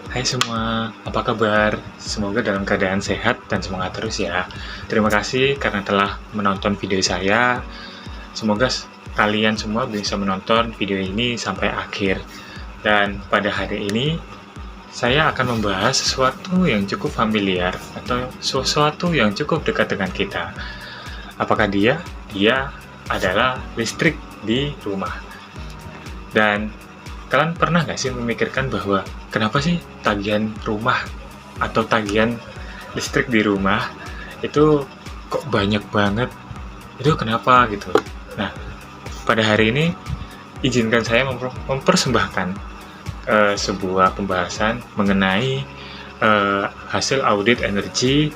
Hai semua, apa kabar? Semoga dalam keadaan sehat dan semangat terus ya. Terima kasih karena telah menonton video saya. Semoga kalian semua bisa menonton video ini sampai akhir. Dan pada hari ini, saya akan membahas sesuatu yang cukup familiar atau sesuatu yang cukup dekat dengan kita. Apakah dia? Dia adalah listrik di rumah. Dan kalian pernah nggak sih memikirkan bahwa kenapa sih tagihan rumah atau tagihan listrik di rumah itu kok banyak banget? Itu kenapa gitu? Nah, pada hari ini izinkan saya mempersembahkan sebuah pembahasan mengenai hasil audit energi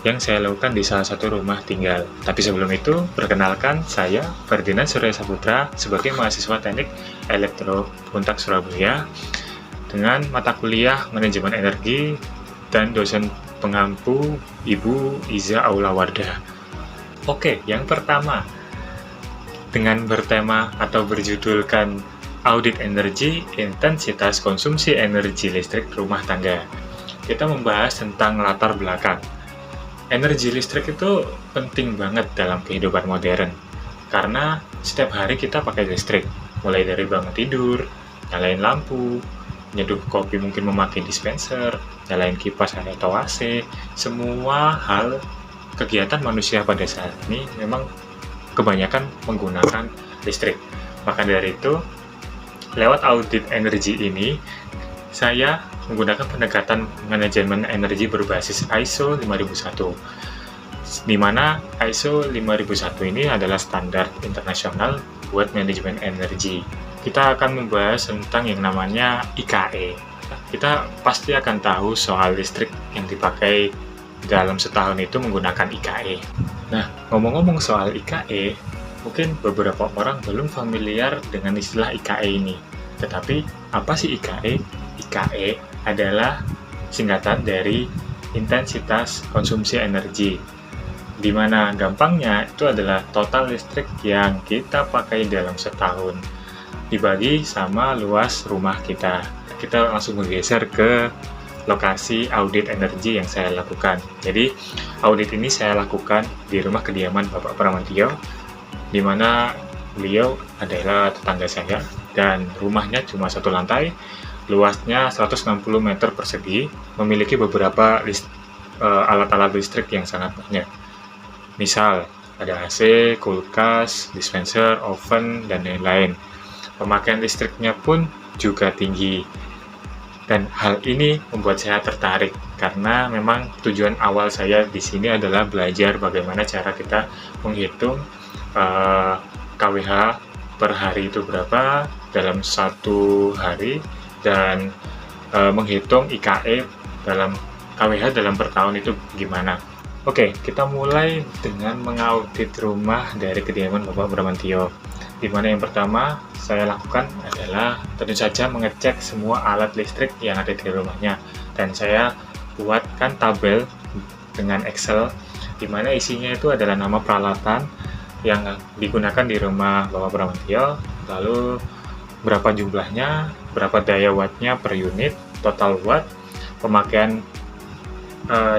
yang saya lakukan di salah satu rumah tinggal. Tapi sebelum itu, perkenalkan saya Ferdinand Surya Saputra sebagai mahasiswa Teknik Elektro Untak Surabaya dengan mata kuliah Manajemen Energi dan dosen pengampu Ibu Iza Aulawardah. Oke, yang pertama, dengan bertema atau berjudulkan Audit Energi, Intensitas Konsumsi Energi Listrik Rumah Tangga. Kita membahas tentang latar belakang. Energi listrik itu penting banget dalam kehidupan modern, karena setiap hari kita pakai listrik, mulai dari bangun tidur, nyalain lampu, nyeduh kopi mungkin memakai dispenser, nyalain kipas atau AC, semua hal kegiatan manusia pada saat ini memang kebanyakan menggunakan listrik. Maka dari itu, lewat audit energi ini, saya menggunakan pendekatan manajemen energi berbasis ISO 5001, di mana ISO 5001 ini adalah standar internasional buat manajemen energi. Kita akan membahas tentang yang namanya IKE. Kita pasti akan tahu soal listrik yang dipakai dalam setahun itu menggunakan IKE. Nah, ngomong-ngomong soal IKE, mungkin beberapa orang belum familiar dengan istilah IKE ini. Tetapi, apa sih IKE? IKE adalah singkatan dari intensitas konsumsi energi, di mana gampangnya itu adalah total listrik yang kita pakai dalam setahun, dibagi sama luas rumah kita. Kita langsung bergeser ke lokasi audit energi yang saya lakukan. Jadi, audit ini saya lakukan di rumah kediaman Bapak Pramantio, di mana beliau adalah tetangga saya, dan rumahnya cuma satu lantai, luasnya 160 meter persegi, memiliki beberapa alat-alat listrik yang sangat banyak. Misal, ada AC, kulkas, dispenser, oven, dan lain-lain. Pemakaian listriknya pun juga tinggi. Dan hal ini membuat saya tertarik, karena memang tujuan awal saya di sini adalah belajar bagaimana cara kita menghitung KWH per hari itu berapa dalam satu hari, dan menghitung IKE dalam KWH dalam per tahun itu gimana. Oke, kita mulai dengan mengaudit rumah dari kediaman Bapak Bramantio, di mana yang pertama saya lakukan adalah tentu saja mengecek semua alat listrik yang ada di rumahnya, dan saya buatkan tabel dengan Excel, di mana isinya itu adalah nama peralatan yang digunakan di rumah Bapak Bramantio, lalu berapa jumlahnya, berapa daya wattnya per unit, total watt, pemakaian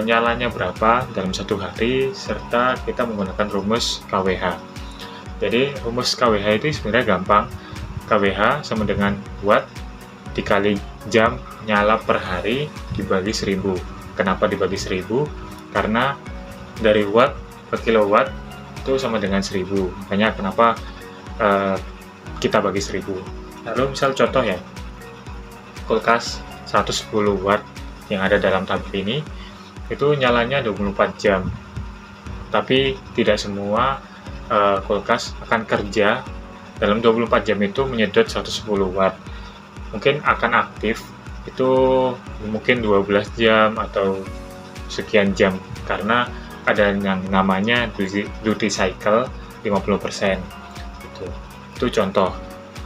nyalanya berapa dalam satu hari, serta kita menggunakan rumus KWH. Jadi rumus KWH itu sebenarnya gampang. KWH sama dengan watt dikali jam nyala per hari dibagi 1000. Kenapa dibagi 1000? Karena dari watt per kilowatt itu sama dengan 1000. Makanya kenapa kita bagi 1000. Lalu misal contoh ya, kulkas 110 watt yang ada dalam tabel ini, itu nyalanya 24 jam. Tapi tidak semua kulkas akan kerja dalam 24 jam itu menyedot 110 watt. Mungkin akan aktif itu mungkin 12 jam atau sekian jam, karena ada yang namanya duty cycle 50%. Itu contoh.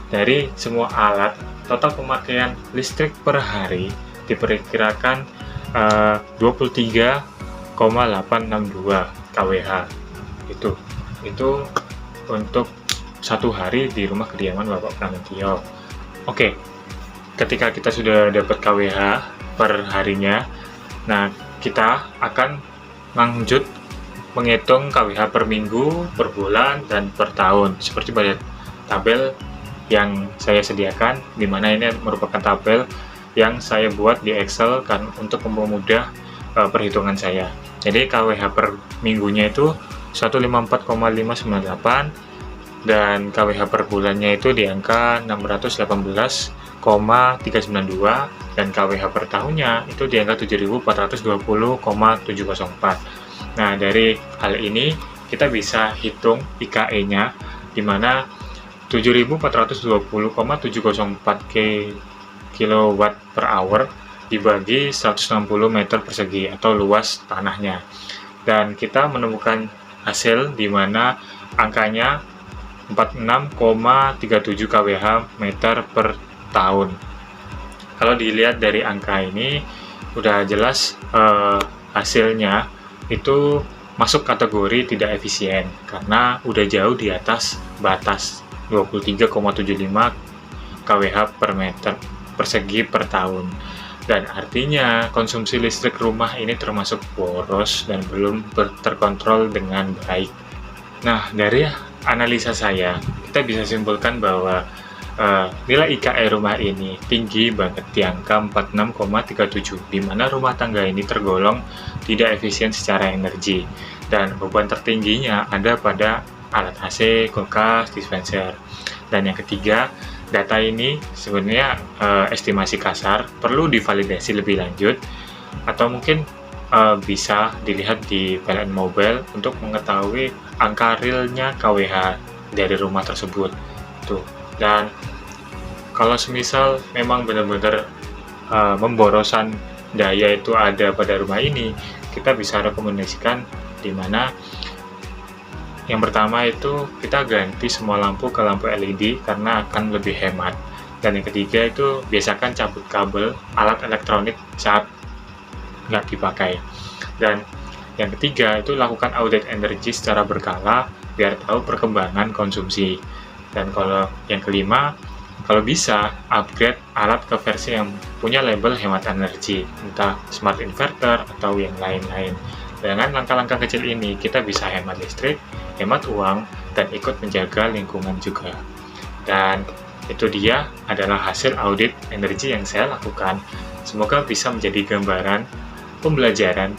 Dari semua alat, total pemakaian listrik per hari diperkirakan 23,862 kWh. Itu untuk satu hari di rumah kediaman Bapak Pramantio. Oke, ketika kita sudah dapat kWh, per harinya. Nah, kita akan lanjut menghitung KWH per minggu, per bulan, dan per tahun seperti pada tabel yang saya sediakan, di mana ini merupakan tabel yang saya buat di Excel kan untuk mempermudah perhitungan saya. Jadi KWH per minggunya itu 154,598 dan KWH per bulannya itu di angka 618,392 dan KWH per tahunnya itu di angka 7.420,704. Nah, dari hal ini kita bisa hitung IKE-nya, di mana 7.420,704 kW per hour dibagi 160 meter persegi atau luas tanahnya. Dan kita menemukan hasil di mana angkanya 46,37 kWh meter per tahun. Kalau dilihat dari angka ini, udah jelas hasilnya itu masuk kategori tidak efisien karena udah jauh di atas batas 23,75 kWh per meter persegi per tahun. Dan artinya konsumsi listrik rumah ini termasuk boros dan belum terkontrol dengan baik. Nah, dari analisa saya, kita bisa simpulkan bahwa nilai IKE rumah ini tinggi banget di angka 46,37, di mana rumah tangga ini tergolong tidak efisien secara energi. Dan beban tertingginya ada pada alat AC, kulkas, dispenser. Dan yang ketiga, data ini sebenarnya estimasi kasar, perlu divalidasi lebih lanjut, atau mungkin bisa dilihat di PLN Mobile untuk mengetahui angka realnya KWH dari rumah tersebut. Tuh. Dan kalau semisal memang benar-benar pemborosan daya itu ada pada rumah ini, kita bisa rekomendasikan di mana yang pertama itu kita ganti semua lampu ke lampu LED karena akan lebih hemat. Dan yang ketiga itu biasakan cabut kabel alat elektronik saat nggak dipakai. Dan yang ketiga itu lakukan audit energi secara berkala biar tahu perkembangan konsumsi. Dan kalau yang kelima, kalau bisa upgrade alat ke versi yang punya label hemat energi, entah smart inverter atau yang lain-lain. Dengan langkah-langkah kecil ini, kita bisa hemat listrik, hemat uang, dan ikut menjaga lingkungan juga. Dan itu dia adalah hasil audit energi yang saya lakukan. Semoga bisa menjadi gambaran pembelajaran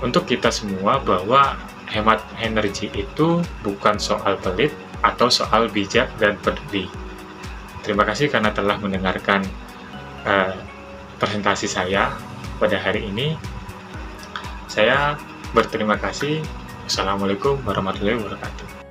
untuk kita semua bahwa hemat energi itu bukan soal pelit atau soal bijak dan peduli. Terima kasih karena telah mendengarkan presentasi saya pada hari ini. Saya berterima kasih. Assalamualaikum warahmatullahi wabarakatuh.